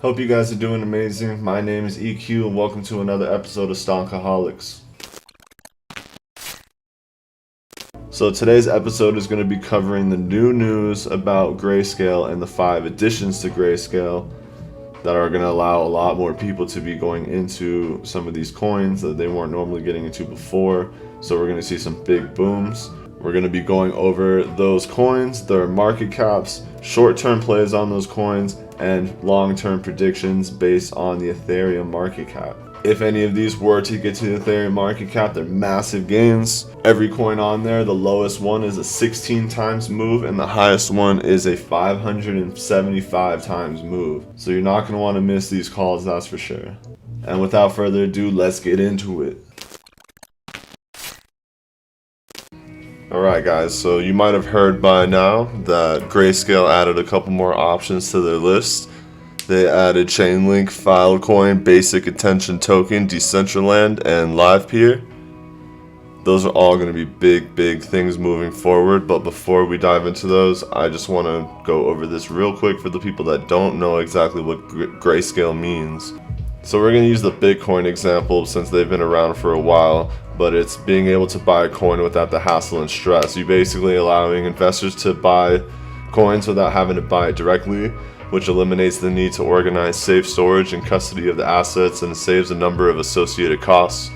Hope you guys are doing amazing. My name is EQ and welcome to another episode of Stonkaholics. So today's episode is going to be covering the new news about Grayscale and the 5 additions to Grayscale that are going to allow a lot more people to be going into some of these coins that they weren't normally getting into before. So we're going to see some big booms. We're going to be going over those coins, their market caps, short-term plays on those coins, and long-term predictions based on the Ethereum market cap. If any of these were to get to the Ethereum market cap, they're massive gains. Every coin on there, the lowest one is a 16 times move, and the highest one is a 575 times move. So you're not going to want to miss these calls, that's for sure. And without further ado, let's get into it. Alright guys, so you might have heard by now that Grayscale added a couple more options to their list. They added Chainlink, Filecoin, Basic Attention Token, Decentraland, and Livepeer. Those are all going to be big things moving forward, but before we dive into those, I just want to go over this real quick for the people that don't know exactly what Grayscale means. So we're going to use the Bitcoin example since they've been around for a while, but it's being able to buy a coin without the hassle and stress. You're basically allowing investors to buy coins without having to buy it directly, which eliminates the need to organize safe storage and custody of the assets and saves a number of associated costs.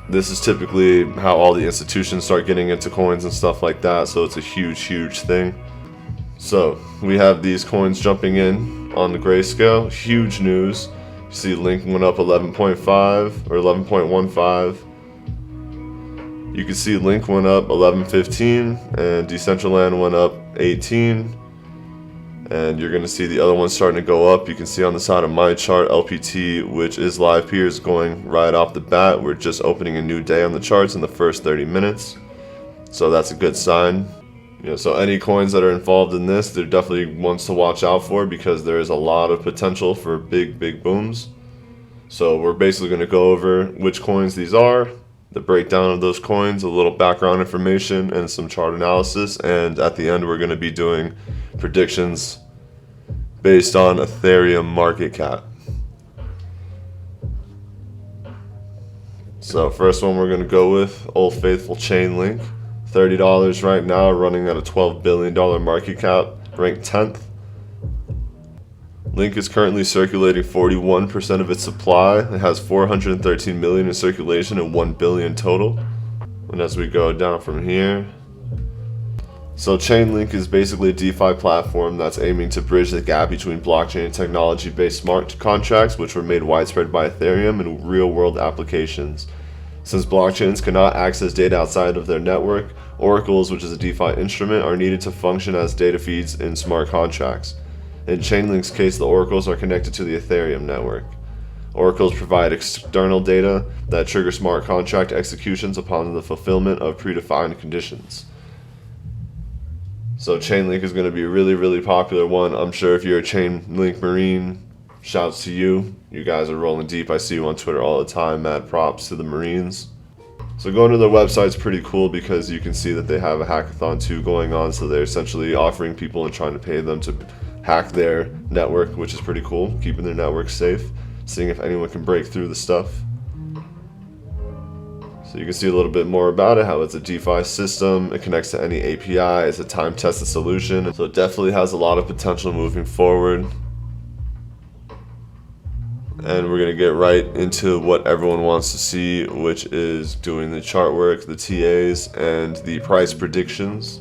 This is typically how all the institutions start getting into coins and stuff like that, so it's a huge thing. So we have these coins jumping in on the Grayscale. Huge news. You see Link went up 11.5 or 11.15. You can see Link went up 11.15 and Decentraland went up 18. And you're going to see the other ones starting to go up. You can see on the side of my chart, LPT, which is Livepeer, is going right off the bat. We're just opening a new day on the charts in the first 30 minutes. So that's a good sign. So any coins that are involved in this, they're definitely ones to watch out for because there is a lot of potential for big booms. So we're basically going to go over which coins these are, the breakdown of those coins, a little background information, and some chart analysis. And at the end, we're going to be doing predictions based on Ethereum market cap. So first one we're going to go with, Old Faithful Chainlink. $30 right now, running at a $12 billion market cap, ranked 10th. Link is currently circulating 41% of its supply. It has 413 million in circulation and 1 billion total. And as we go down from here, so Chainlink is basically a DeFi platform that's aiming to bridge the gap between blockchain and technology-based smart contracts, which were made widespread by Ethereum, and real-world applications. Since blockchains cannot access data outside of their network, oracles, which is a DeFi instrument, are needed to function as data feeds in smart contracts. In Chainlink's case, the oracles are connected to the Ethereum network. Oracles provide external data that trigger smart contract executions upon the fulfillment of predefined conditions. So Chainlink is going to be a really popular one. I'm sure if you're a Chainlink Marine, shouts to you. You guys are rolling deep. I see you on Twitter all the time. Mad props to the Marines. So going to their website's pretty cool because you can see that they have a hackathon too going on. So they're essentially offering people and trying to pay them to hack their network, which is pretty cool. Keeping their network safe, seeing if anyone can break through the stuff. So you can see a little bit more about it, how it's a DeFi system. It connects to any API. It's a time-tested solution. So it definitely has a lot of potential moving forward. And we're going to get right into what everyone wants to see, which is doing the chart work, the TAs, and the price predictions.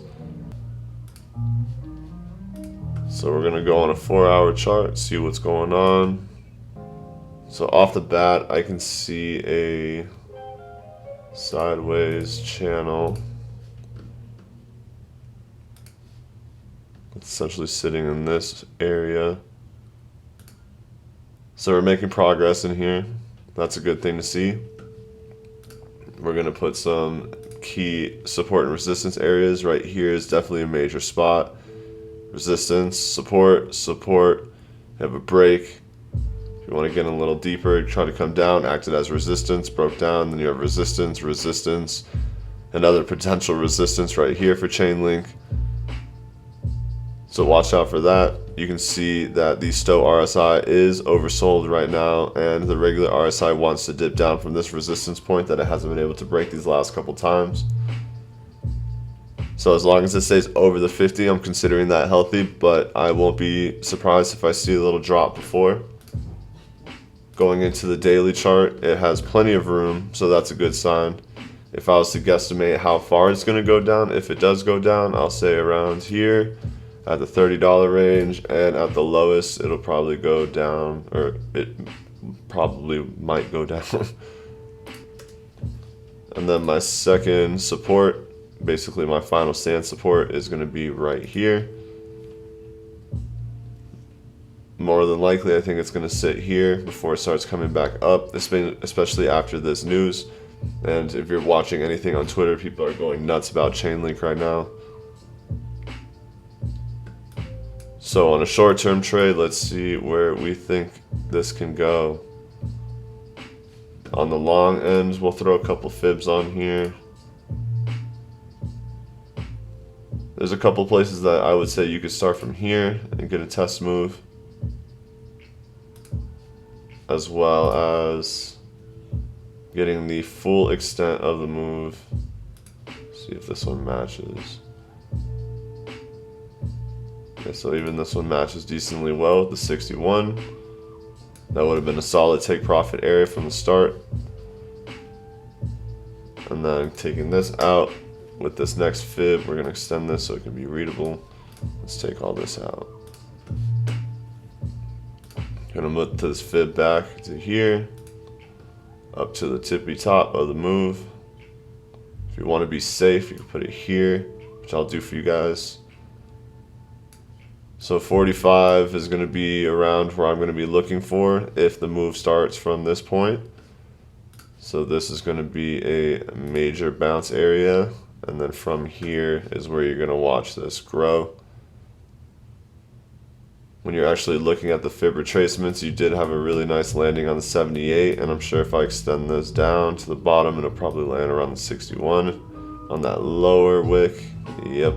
So we're going to go on a 4-hour chart, see what's going on. So off the bat, I can see a sideways channel. It's essentially sitting in this area. So we're making progress in here. That's a good thing to see. We're going to put some key support and resistance areas. Right here is definitely a major spot. Resistance, support. You have a break. If you want to get in a little deeper, try to come down, acted as resistance, broke down, then you have resistance, another potential resistance right here for Chainlink. So watch out for that. You can see that the STO RSI is oversold right now, and the regular RSI wants to dip down from this resistance point that it hasn't been able to break these last couple times. So as long as it stays over the 50, I'm considering that healthy, but I won't be surprised if I see a little drop before. Going into the daily chart, it has plenty of room, so that's a good sign. If I was to guesstimate how far it's going to go down, if it does go down, I'll say around here at the $30 range, and at the lowest it'll probably go down, or it probably might go down. And then my second support, basically my final stand support, is going to be right here. More than likely I think it's going to sit here before it starts coming back up, especially after this news. And if you're watching anything on Twitter, people are going nuts about Chainlink right now. So on a short-term trade, let's see where we think this can go. On the long end, we'll throw a couple fibs on here. There's a couple places that I would say you could start from here and get a test move, as well as getting the full extent of the move. See if this one matches. Okay, so even this one matches decently well with the 61. That would have been a solid take profit area from the start. And then taking this out with this next fib, we're going to extend this so it can be readable. Let's take all this out. Going to move this fib back to here, up to the tippy top of the move. If you want to be safe, you can put it here, which I'll do for you guys. So 45 is going to be around where I'm going to be looking for if the move starts from this point. So this is going to be a major bounce area, and then from here is where you're going to watch this grow. When you're actually looking at the fib retracements, you did have a really nice landing on the 78, and I'm sure if I extend this down to the bottom, it'll probably land around the 61 on that lower wick. Yep.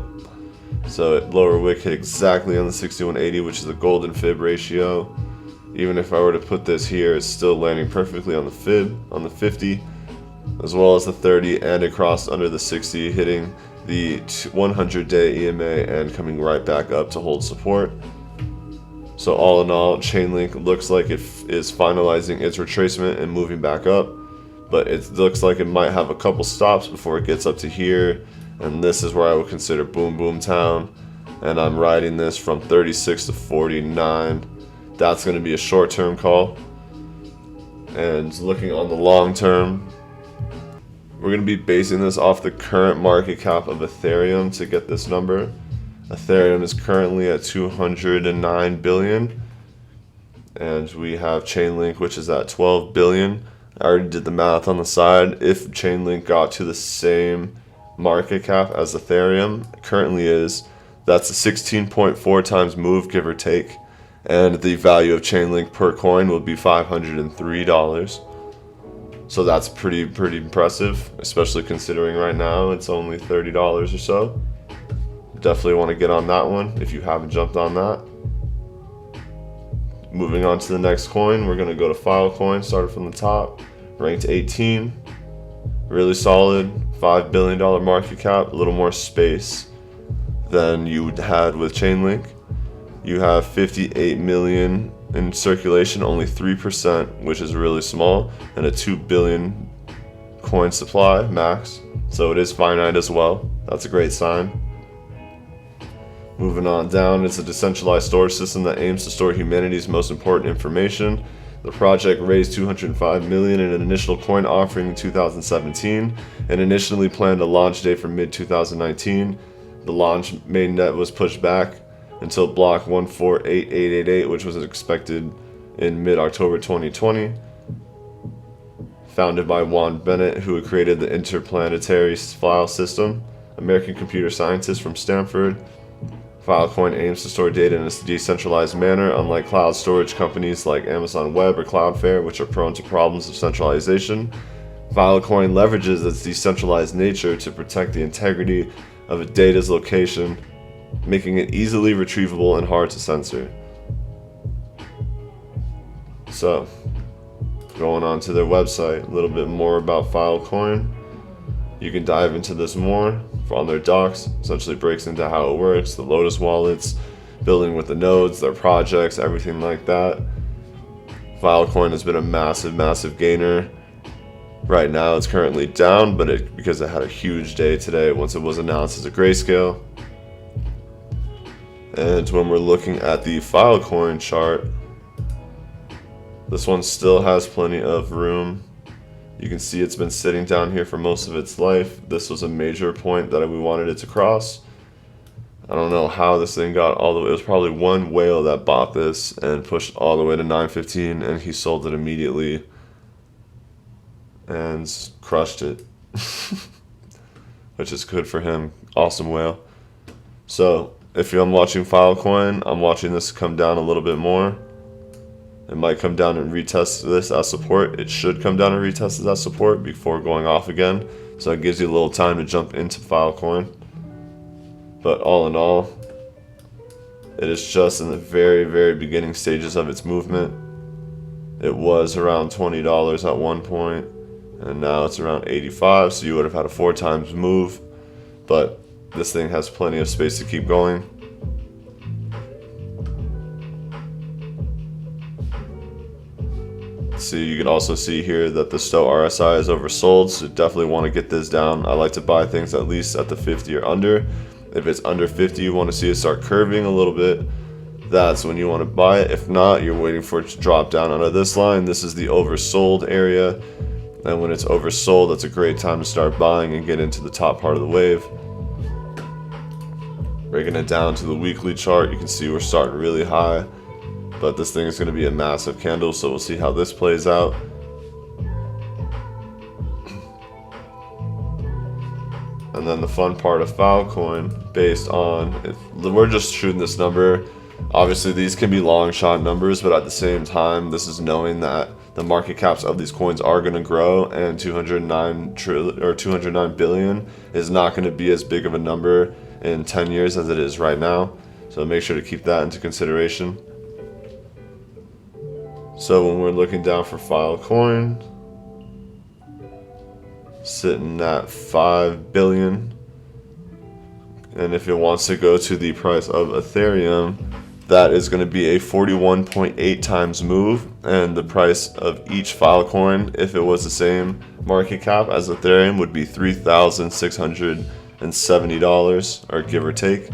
So lower wick hit exactly on the 6180, which is a golden fib ratio. Even if I were to put this here, it's still landing perfectly on the fib, on the 50, as well as the 30, and it crossed under the 60, hitting the 100-day EMA and coming right back up to hold support. So all in all, Chainlink looks like it is finalizing its retracement and moving back up, but it looks like it might have a couple stops before it gets up to here, and this is where I would consider boom boom town, and I'm riding this from 36 to 49. That's going to be a short-term call, and looking on the long term, we're going to be basing this off the current market cap of Ethereum to get this number. Ethereum is currently at 209 billion, and we have Chainlink, which is at 12 billion. I already did the math on the side. If Chainlink got to the same market cap as Ethereum currently is, that's a 16.4 times move, give or take, and the value of Chainlink per coin will be $503. So that's pretty impressive, especially considering right now it's only $30 or so. Definitely want to get on that one if you haven't jumped on that. Moving on to the next coin, we're going to go to Filecoin, started from the top, ranked 18. Really solid, $5 billion market cap, a little more space than you had with Chainlink. You have 58 million in circulation, only 3%, which is really small, and a 2 billion coin supply max. So it is finite as well. That's a great sign. Moving on down, it's a decentralized storage system that aims to store humanity's most important information. The project raised $205 million in an initial coin offering in 2017 and initially planned a launch date for mid-2019. The launch mainnet was pushed back until block 148888, which was expected in mid-October 2020. Founded by Juan Bennett, who had created the interplanetary file system, American computer scientist from Stanford. Filecoin aims to store data in a decentralized manner, unlike cloud storage companies like Amazon Web or Cloudflare, which are prone to problems of centralization. Filecoin leverages its decentralized nature to protect the integrity of a data's location making it easily retrievable and hard to censor. So, going on to their website, a little bit more about Filecoin. You can dive into this more on their docs. Essentially breaks into how it works, the Lotus wallets, building with the nodes, their projects, everything like that. Filecoin has been a massive gainer. Right now it's currently down, but because it had a huge day today once it was announced as a Grayscale. And when we're looking at the Filecoin chart, this one still has plenty of room. You can see it's been sitting down here for most of its life. This was a major point that we wanted it to cross. I don't know how this thing got all the way. It was probably one whale that bought this and pushed all the way to 915, and he sold it immediately and crushed it, which is good for him. Awesome whale. So if I'm watching Filecoin, I'm watching this come down a little bit more. It might come down and retest this as support. It should come down and retest this as support before going off again. So it gives you a little time to jump into Filecoin. But all in all, it is just in the very beginning stages of its movement. It was around $20 at one point, and now it's around 85, so you would have had a 4 times move. But this thing has plenty of space to keep going. See, you can also see here that the STO RSI is oversold, so definitely want to get this down. I like to buy things at least at the 50 or under. If it's under 50, you want to see it start curving a little bit. That's when you want to buy it. If not, you're waiting for it to drop down under this line. This is the oversold area. And when it's oversold, that's a great time to start buying and get into the top part of the wave. Breaking it down to the weekly chart, you can see we're starting really high. But this thing is going to be a massive candle, so we'll see how this plays out. And then the fun part of Filecoin, based on, we're just shooting this number. Obviously these can be long shot numbers, but at the same time, this is knowing that the market caps of these coins are going to grow, and 209 billion is not going to be as big of a number in 10 years as it is right now. So make sure to keep that into consideration. So when we're looking down for Filecoin, sitting at 5 billion, and if it wants to go to the price of Ethereum, that is going to be a 41.8 times move, and the price of each Filecoin, if it was the same market cap as Ethereum, would be $3,670, or give or take.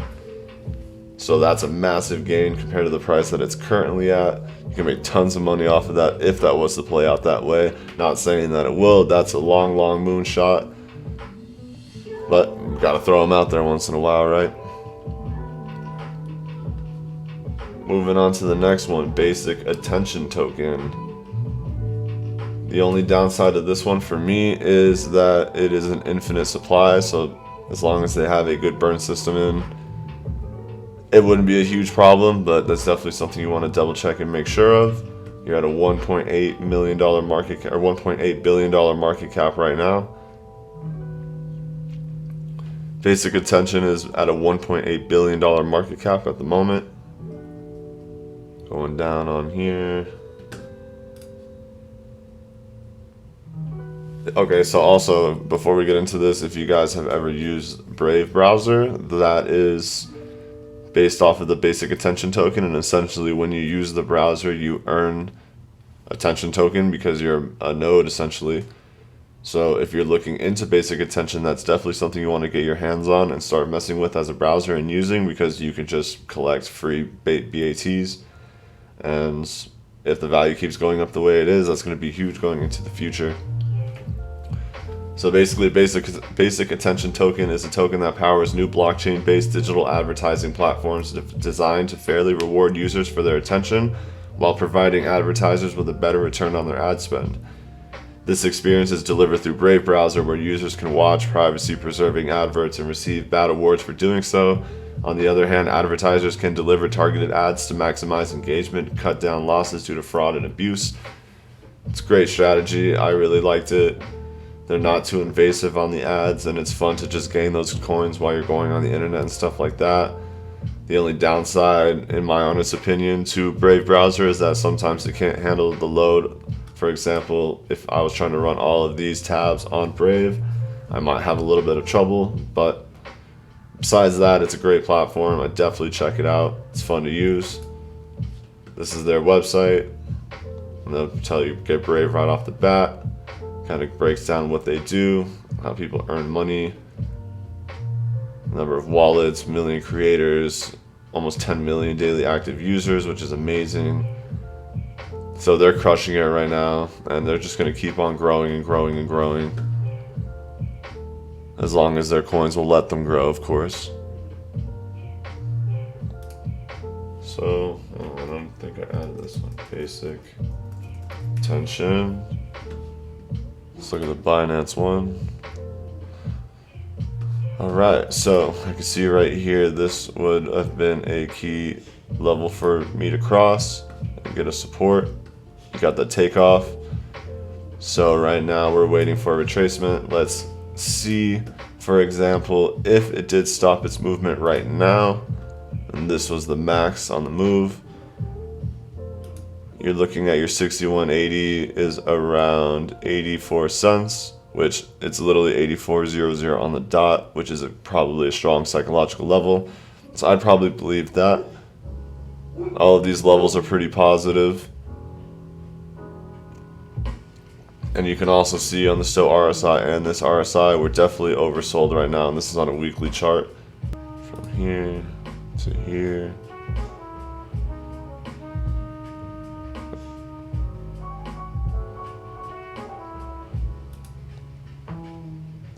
So that's a massive gain compared to the price that it's currently at. You can make tons of money off of that if that was to play out that way. Not saying that it will. That's a long moonshot. But you gotta throw them out there once in a while, right? Moving on to the next one, basic attention token. The only downside of this one for me is that it is an infinite supply. So as long as they have a good burn system in, it wouldn't be a huge problem, but that's definitely something you want to double check and make sure of. You're at a $1.8 million market cap, or $1.8 billion market cap right now. Basic attention is at a $1.8 billion market cap at the moment. Going down on here. Okay, so also before we get into this, if you guys have ever used Brave browser, that is based off of the basic attention token, and essentially when you use the browser you earn attention token because you're a node essentially. So if you're looking into basic attention, that's definitely something you want to get your hands on and start messing with as a browser and using, because you can just collect free BATs, and if the value keeps going up the way it is, that's going to be huge going into the future. So basically, basic attention token is a token that powers new blockchain-based digital advertising platforms designed to fairly reward users for their attention while providing advertisers with a better return on their ad spend. This experience is delivered through Brave browser, where users can watch privacy-preserving adverts and receive bad awards for doing so. On the other hand, advertisers can deliver targeted ads to maximize engagement, cut down losses due to fraud and abuse. It's a great strategy. I really liked it. They're not too invasive on the ads, and it's fun to just gain those coins while you're going on the internet and stuff like that. The only downside, in my honest opinion, to Brave browser is that sometimes it can't handle the load. For example, if I was trying to run all of these tabs on Brave, I might have a little bit of trouble, but besides that, it's a great platform. I definitely check it out. It's fun to use. This is their website, and they'll tell you get Brave right off the bat. Kind of breaks down what they do, how people earn money, number of wallets, million creators, almost 10 million daily active users, which is amazing. So they're crushing it right now, and they're just going to keep on growing and growing and growing, as long as their coins will let them grow, of course. So, I don't think I added this one. Basic attention. Let's look at the Binance one. Alright, so I can see right here, this would have been a key level for me to cross and get a support. You got the takeoff. So right now we're waiting for a retracement. Let's see, for example, if it did stop its movement right now, and this was the max on the move, you're looking at your 6180 is around 84 cents, which it's literally 84.00 on the dot, which is probably a strong psychological level. So I'd probably believe that. All of these levels are pretty positive. And you can also see on the STO RSI and this RSI, we're definitely oversold right now, and this is on a weekly chart. From here to here.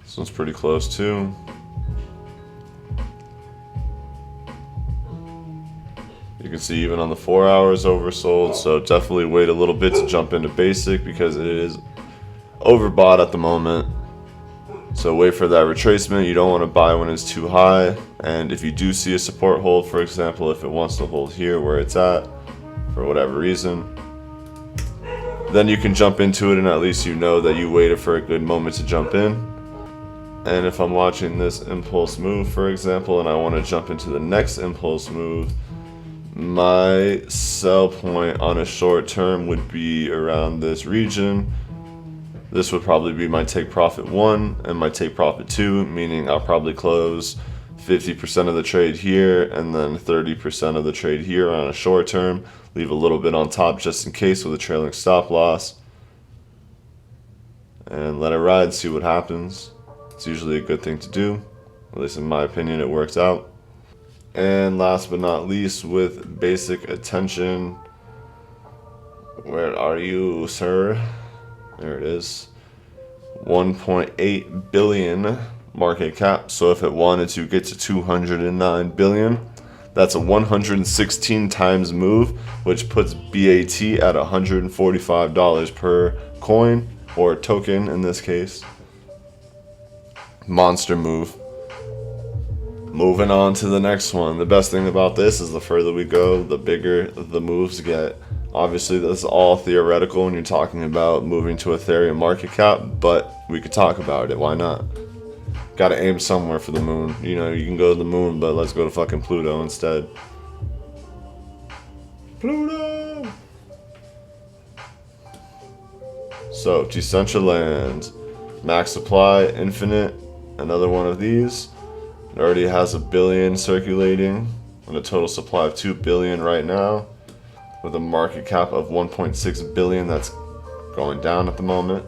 This one's pretty close too. You can see even on the 4 hours oversold, so definitely wait a little bit to jump into basic because it is overbought at the moment. So wait for that retracement. You don't want to buy when it's too high, and if you do see a support hold, for example, if it wants to hold here where it's at for whatever reason, then you can jump into it, and at least you know that you waited for a good moment to jump in. And if I'm watching this impulse move, for example, and I want to jump into the next impulse move, my sell point on a short term would be around this region. This would probably be my take profit 1 and my take profit 2, meaning I'll probably close 50% of the trade here and then 30% of the trade here on a short term. Leave a little bit on top just in case with a trailing stop loss. And let it ride, see what happens. It's usually a good thing to do. At least in my opinion, it works out. And last but not least, with basic attention, where are you, sir? There it is. 1.8 billion market cap. So if it wanted to get to 209 billion, that's a 116 times move, which puts BAT at $145 per coin, or token in this case. Monster move. Moving on to the next one. The best thing about this is the further we go, the bigger the moves get. Obviously, this is all theoretical when you're talking about moving to Ethereum market cap, but we could talk about it. Why not? Gotta aim somewhere for the moon. You know, you can go to the moon, but let's go to fucking Pluto instead. Pluto! So, Decentraland. Max supply, infinite. Another one of these. It already has 1 billion circulating and a total supply of 2 billion right now, with a market cap of 1.6 billion that's going down at the moment.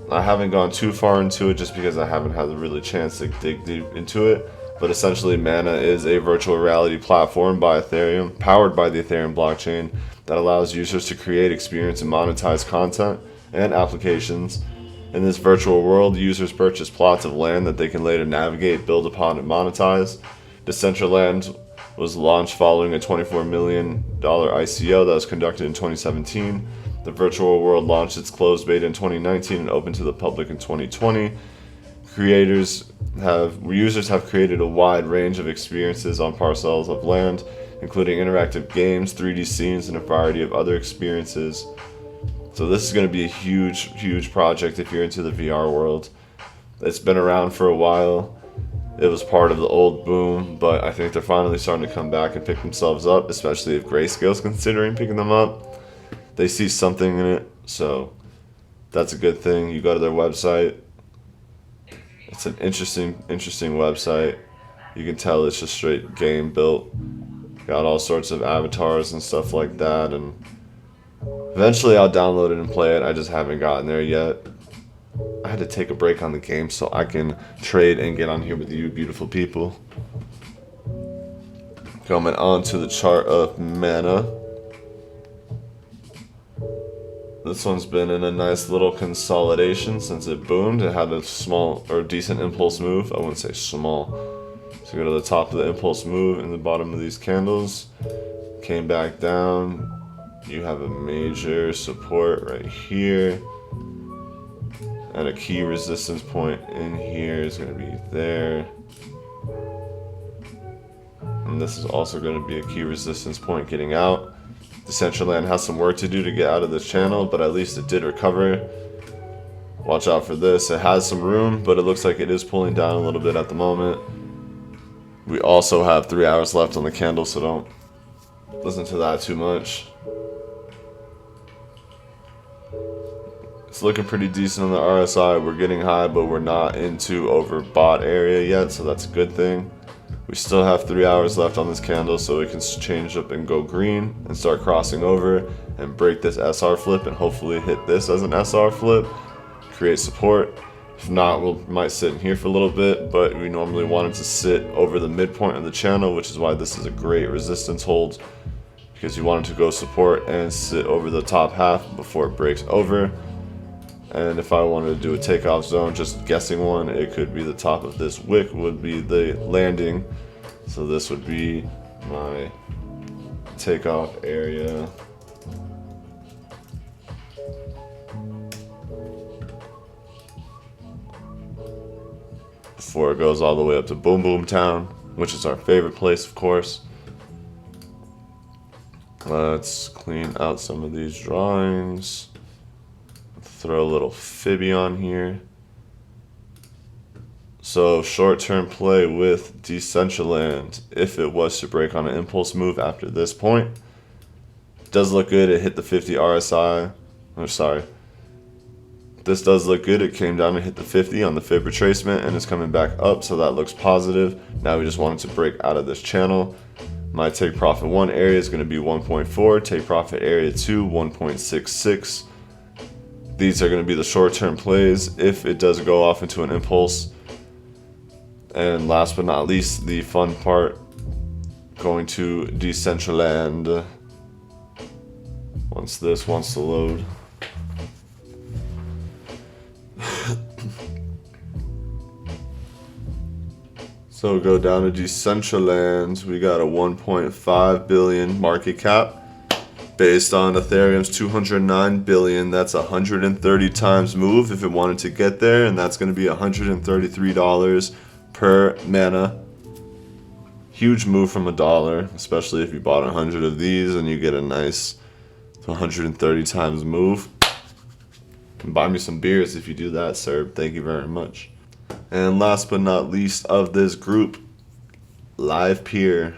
I haven't gone too far into it just because I haven't had the really chance to dig deep into it, but essentially Mana is a virtual reality platform by Ethereum, powered by the Ethereum blockchain, that allows users to create, experience, and monetize content and applications. In this virtual world, users purchase plots of land that they can later navigate, build upon, and monetize. Decentraland was launched following a $24 million ICO that was conducted in 2017. The virtual world launched its closed beta in 2019 and opened to the public in 2020. Users have created a wide range of experiences on parcels of land, including interactive games, 3D scenes, and a variety of other experiences. So this is going to be a huge project if you're into the VR world. It's been around for a while. It was part of the old boom, but I think they're finally starting to come back and pick themselves up, especially if Grayscale's considering picking them up. They see something in it, so that's a good thing. You go to their website. It's an interesting website. You can tell it's just straight game built. Got all sorts of avatars and stuff like that, and eventually I'll download it and play it. I just haven't gotten there yet. I had to take a break on the game so I can trade and get on here with you beautiful people. Coming on to the chart of mana. This one's been in a nice little consolidation since it boomed. It had a small or decent impulse move. I wouldn't say small. So go to the top of the impulse move in the bottom of these candles. Came back down. You have a major support right here. And a key resistance point in here is going to be there. And this is also going to be a key resistance point getting out. Decentraland has some work to do to get out of this channel, but at least it did recover. Watch out for this. It has some room, but it looks like it is pulling down a little bit at the moment. We also have 3 hours left on the candle, so don't listen to that too much. It's looking pretty decent on the RSI. We're getting high, but we're not into overbought area yet, so that's a good thing. We still have 3 hours left on this candle, so we can change up and go green and start crossing over and break this SR flip and hopefully hit this as an SR flip, create support. If not, we might sit in here for a little bit, but we normally want it to sit over the midpoint of the channel, which is why this is a great resistance hold, because you want it to go support and sit over the top half before it breaks over. And if I wanted to do a takeoff zone, just guessing one, it could be the top of this wick would be the landing. So this would be my takeoff area. Before it goes all the way up to Boom Boom Town, which is our favorite place, of course. Let's clean out some of these drawings. Throw a little fibby on here. So short-term play with Decentraland. If it was to break on an impulse move after this point, it does look good. It hit the 50 RSI. Oh, sorry. This does look good. It came down and hit the 50 on the fib retracement, and it's coming back up, so that looks positive. Now we just want it to break out of this channel. My take profit 1 area is going to be 1.4. Take profit area 2, 1.66. These are going to be the short-term plays if it does go off into an impulse. And last but not least, the fun part, going to Decentraland. Once this wants to load. So go down to Decentraland. We got a 1.5 billion market cap. Based on Ethereum's 209 billion, that's 130 times move if it wanted to get there, and that's going to be $133 per mana. Huge move from $1, especially if you bought 100 of these and you get a nice 130 times move. Buy me some beers if you do that, sir. Thank you very much. And last but not least of this group, Livepeer.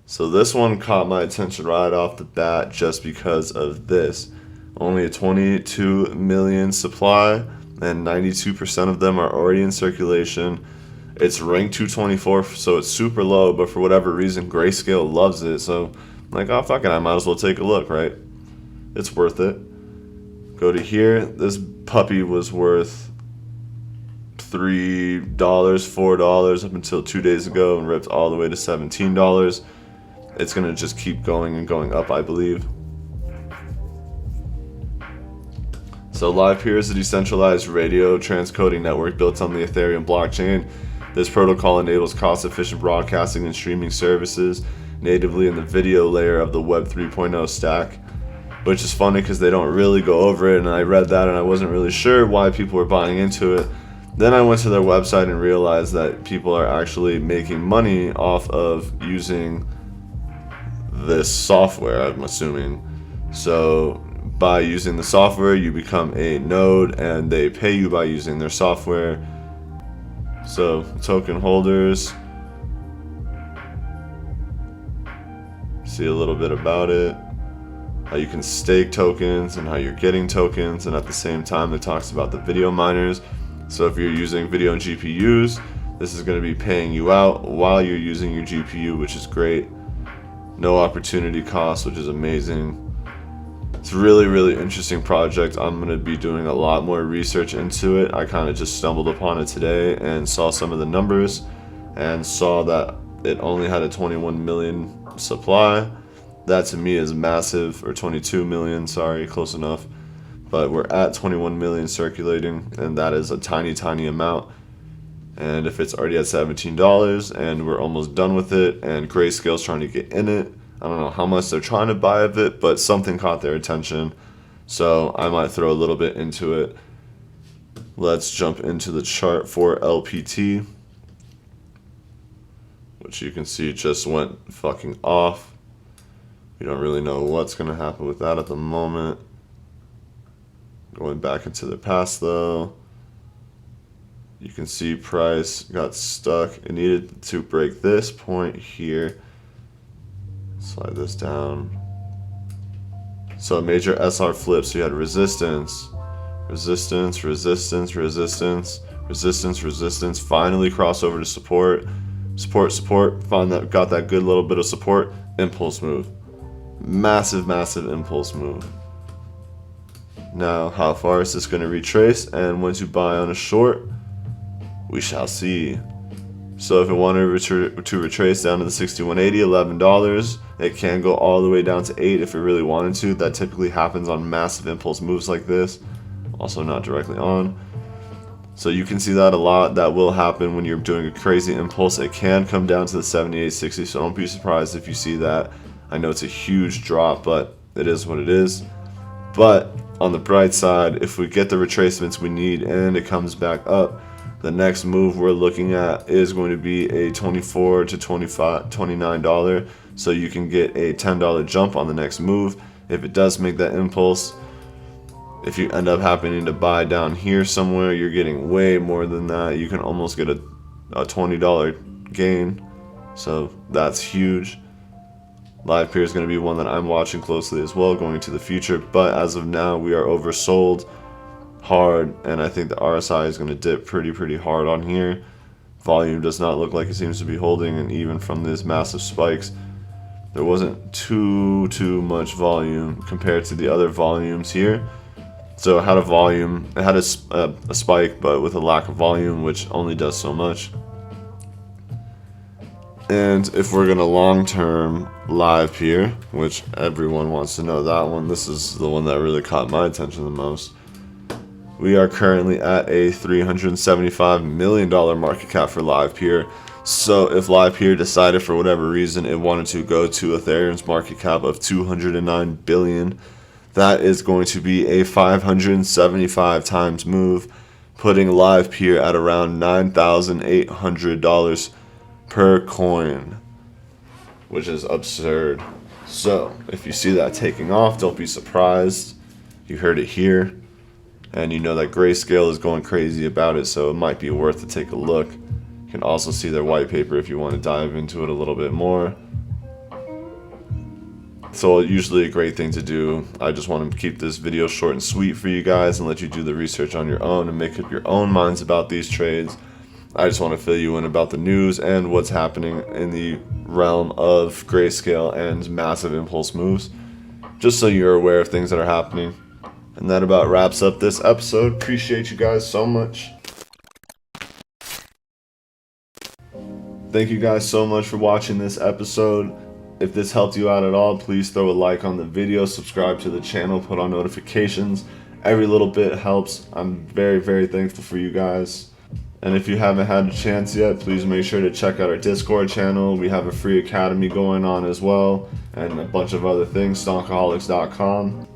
So this one caught my attention right off the bat just because of this. Only a 22 million supply, and 92% of them are already in circulation. It's ranked 224, so it's super low, but for whatever reason, Grayscale loves it. So I'm like, oh, fuck it, I might as well take a look, right? It's worth it. Go to here. This puppy was worth $3, $4 up until 2 days ago and ripped all the way to $17. It's going to just keep going and going up, I believe. So Livepeer is a decentralized radio transcoding network built on the Ethereum blockchain. This protocol enables cost-efficient broadcasting and streaming services natively in the video layer of the Web 3.0 stack, which is funny because they don't really go over it, and I read that and I wasn't really sure why people were buying into it. Then I went to their website and realized that people are actually making money off of using this software, I'm assuming. So by using the software, you become a node and they pay you by using their software. So token holders, see a little bit about it, how you can stake tokens and how you're getting tokens, and at the same time it talks about the video miners. So if you're using video and GPUs, this is going to be paying you out while you're using your GPU, which is great. No opportunity cost, which is amazing. It's a really interesting project. I'm going to be doing a lot more research into it. I kind of just stumbled upon it today and saw some of the numbers and saw that it only had a 21 million supply. That to me is massive, or 22 million, sorry, close enough. But we're at 21 million circulating, and that is a tiny amount. And if it's already at $17 and we're almost done with it, and Grayscale's trying to get in it, I don't know how much they're trying to buy of it, but something caught their attention, so I might throw a little bit into it. Let's jump into the chart for LPT, which you can see just went fucking off. We don't really know what's going to happen with that at the moment. Going back into the past though, you can see price got stuck. It needed to break this point here. Slide this down. So a major SR flip. So you had resistance, resistance, resistance, resistance, resistance, resistance. Finally cross over to support, support, support. Found that, got that good little bit of support. Impulse move. Massive impulse move. Now, how far is this going to retrace? And once you buy on a short, we shall see. So if it wanted to retrace down to the 6180, $11, it can go all the way down to 8 if it really wanted to. That typically happens on massive impulse moves like this. Also not directly on. So you can see that a lot. That will happen when you're doing a crazy impulse. It can come down to the 7860, so don't be surprised if you see that. I know it's a huge drop, but it is what it is. But on the bright side, if we get the retracements we need and it comes back up, the next move we're looking at is going to be a $24 to $29, so you can get a $10 jump on the next move if it does make that impulse. If you end up happening to buy down here somewhere, you're getting way more than that. You can almost get a $20 gain, so that's huge. Livepeer is going to be one that I'm watching closely as well going into the future, but as of now we are oversold hard, and I think the RSI is going to dip pretty hard on here. Volume does not look like it seems to be holding, and even from these massive spikes, there wasn't too much volume compared to the other volumes here. So it had a volume, it had a spike, but with a lack of volume, which only does so much. And if we're gonna long-term Livepeer, which everyone wants to know that one, this is the one that really caught my attention the most. We are currently at a $375 million market cap for Livepeer. So if Livepeer decided for whatever reason it wanted to go to Ethereum's market cap of $209 billion, that is going to be a 575 times move, putting Livepeer at around $9,800 per coin, which is absurd. So if you see that taking off, don't be surprised. You heard it here, and you know that Grayscale is going crazy about it, so it might be worth to take a look. You can also see their white paper if you want to dive into it a little bit more. So usually a great thing to do. I just want to keep this video short and sweet for you guys and let you do the research on your own and make up your own minds about these trades. I just want to fill you in about the news and what's happening in the realm of Grayscale and massive impulse moves, just so you're aware of things that are happening. And that about wraps up this episode. Appreciate you guys so much. Thank you guys so much for watching this episode. If this helped you out at all, please throw a like on the video, subscribe to the channel, put on notifications. Every little bit helps. I'm very thankful for you guys. And if you haven't had a chance yet, please make sure to check out our Discord channel. We have a free academy going on as well, and a bunch of other things, stockaholics.com.